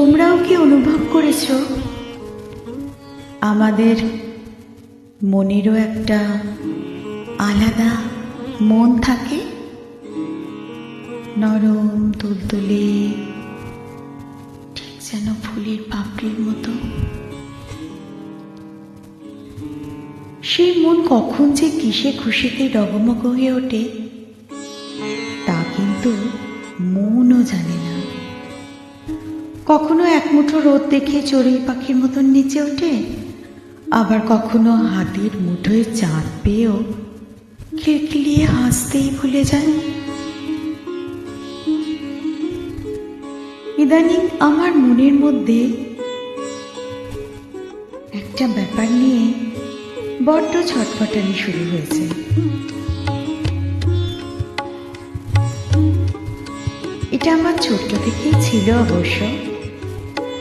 তোমরাও কি অনুভব করেছ আমাদের মনেরও একটা আলাদা মন থাকে, নরম তুলতুলে, ঠিক যেন ফুলের পাপড়ির মতো? সেই মন কখন যে কিসে খুশিতে ডগমগ হয়ে ওঠে তা কিন্তু মনও জানে না। কখনো এক মুঠো রোদ দেখে চড়ুই পাখির মতন নিচে ওঠে, আবার কখনো হাতের মুঠোয় চাঁদ পেয়েও খিলখিলিয়ে হাসতেই ভুলে যায়। ইদানিং আমার মনের মধ্যে একটা ব্যাপার নিয়ে বড্ড ছটফটানি শুরু হয়েছে। এটা আমার ছোট্ট থেকেই ছিল অবশ্য।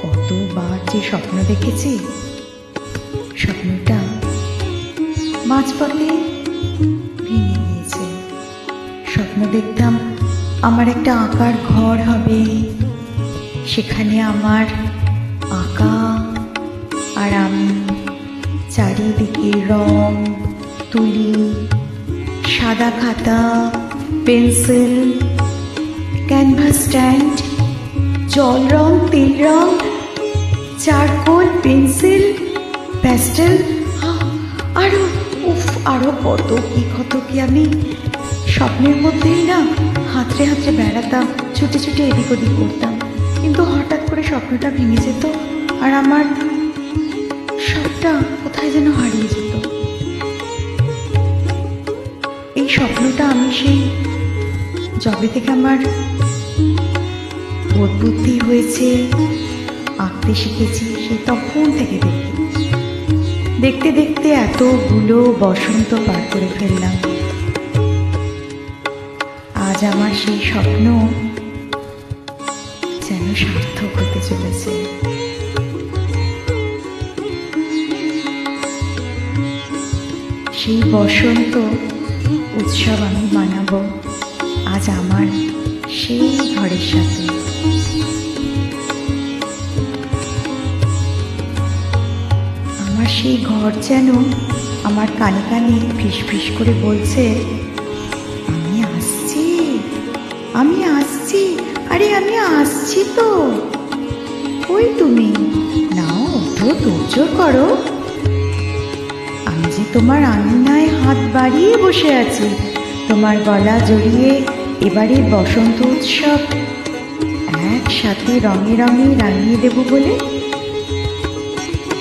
কতবার যে স্বপ্ন দেখেছি, স্বপ্নটা মাঝপথে ভেঙে গিয়েছে। স্বপ্ন দেখতাম আমার একটা আঁকার ঘর হবে, সেখানে আমার আঁকা আর আমি, চারিদিকে রং তুলি, সাদা খাতা, পেন্সিল, ক্যানভাস স্ট্যান্ড, জল রং, তেল রং, চারকোল, পেন্সিল, প্যাস্টেল, আরো কত কি আমি স্বপ্নের মধ্যেই না হাতড়ে হাতড়ে বেড়াতাম, ছুটে ছুটে এদিক ওদিক করতাম। কিন্তু হঠাৎ করে স্বপ্নটা ভেঙে যেত আর আমার সবটা কোথায় যেন হারিয়ে যেত। এই স্বপ্নটা আমি সেই যবে থেকে আমার বোধ বুদ্ধি হয়েছে, আঁকতে শিখেছি, সেই তখন থেকে দেখতে দেখতে এতগুলো বসন্ত পার করে ফেললাম। আজ আমার সেই স্বপ্ন যেন সার্থক হতে চলেছে। সেই বসন্ত উৎসব আমি মানাবো আজ আমার সেই ঘরের সাথে। আমার সেই ঘর যেন আমার কানে কানে ফিস ফিস করে বলছে, আমি আসছি, আমি আসছি, আরে আমি আসছি তো, ওই তুমি নাও, তো তোড়জোড় করো, আমি যে তোমার আঙিনায় হাত বাড়িয়ে বসে আছি, তোমার গলা জড়িয়ে এবারে বসন্ত উৎসব একসাথে রঙে রঙে রাঙিয়ে দেব বলে।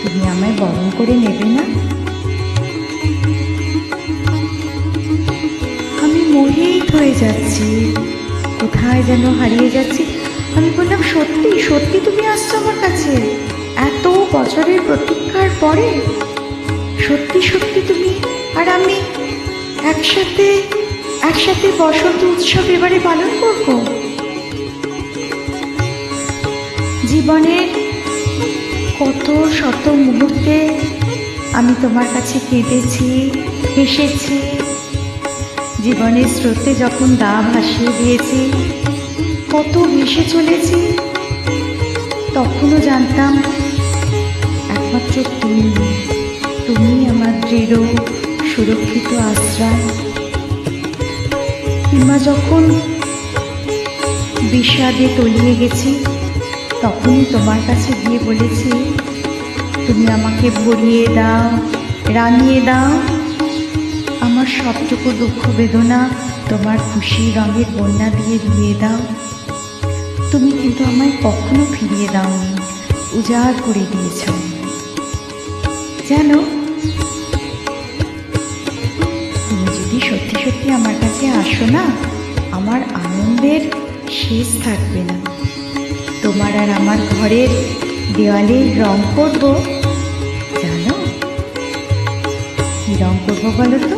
তুমি আমায় বরণ করে নেবে না? আমি মোহিত হয়ে যাচ্ছি, কোথায় যেন হারিয়ে যাচ্ছি। আমি বললাম, সত্যি সত্যি তুমি আসছো আমার কাছে এত বছরের প্রতীক্ষার পরে? সত্যি সত্যি তুমি আর আমি একসাথে বসন্ত উৎসব এবারে পালন করব? জীবনের কত শত মুহূর্তে আমি তোমার কাছে কেঁদেছি, হেসেছি, জীবনের স্রোতে যখন গা ভাসিয়ে দিয়েছি, কত ভেসে চলেছি। তখনও জানতাম একমাত্র তুমি আমার দৃঢ় সুরক্ষিত আশ্রয়। কিংবা যখন বিষাদে তলিয়ে গেছি, তখনই তোমার কাছে গিয়ে বলেছি, তুমি আমাকে ভরিয়ে দাও, রাঙিয়ে দাও, আমার সবটুকু দুঃখ বেদনা তোমার খুশি রঙের বন্যা দিয়ে ধুয়ে দাও। তুমি কিন্তু আমায় কখনো ফিরিয়ে দাওনি, উজাড় করে দিয়েছ। জানো, তুমি যদি সত্যি সত্যি আমার কাছে আসো না, আমার আনন্দের শেষ থাকবে না। তোমার আর আমার ঘরের দেওয়ালে রং করব। জানো কি রং করব বলো তো?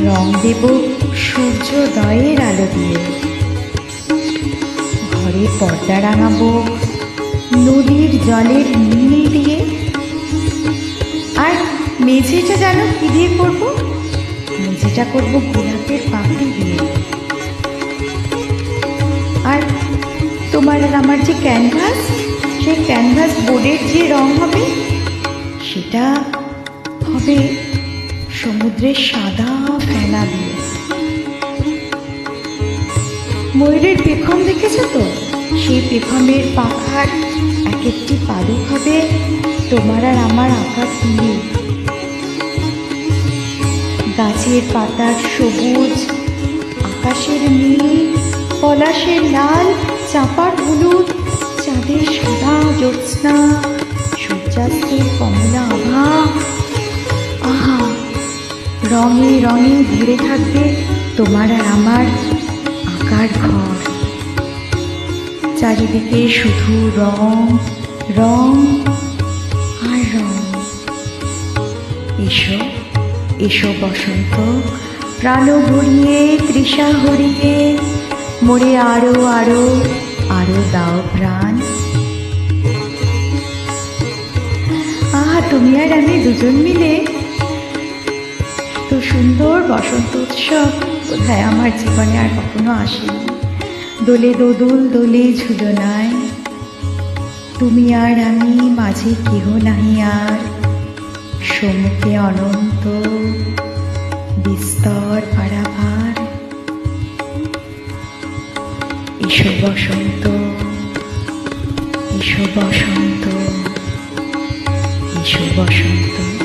রং দেব সূর্যোদয়ের আলো দিয়ে, ঘরের পর্দা রাঙাবো নদীর জলের নীল দিয়ে, আর মেঝেটা জানো কি দিয়ে করবো? মেঝেটা করবো গোলাপের পাপড়ি দিয়ে। আর তোমার আর আমার যে ক্যানভাস, সেই ক্যানভাস বোর্ডের যে রং হবে সেটা হবে সমুদ্রের সাদা ফেনা দিয়ে। ময়ূরের পেখম দেখেছো তো? সেই পেখমের পাখার এক একটি পালক হবে তোমার আর আমার আঁকা তুলি। গাছের পাতার সবুজ, আকাশের নীল, পলাশের লাল, চাঁপার হলুদ, চাঁদের সাদা জ্যোৎস্না, সূর্যাস্তের কমলা আভা। আহা, রঙে রঙে ভরে থাকবে তোমার আর আমার আঁকার ঘর। চারিদিকে শুধু রং, রং আর রং। এসো এসো বসন্ত, প্রাণ ভরিয়ে তৃষা হরিয়ে, মোরে আরো আরো আরো দাও প্রাণ। আহা, তুমি আর আমি দুজন মিলে তো সুন্দর বসন্ত উৎসব বোধহয় আমার জীবনে আর কখনো আসেনি। দোলে দোদুল দোলে ঝুলনায়, তুমি আর আমি মাঝে কেহ নাহি আর, সম্মুখে অনন্ত বিস্তর পারাভার। এসো বসন্ত, এসো বসন্ত, এসো বসন্ত।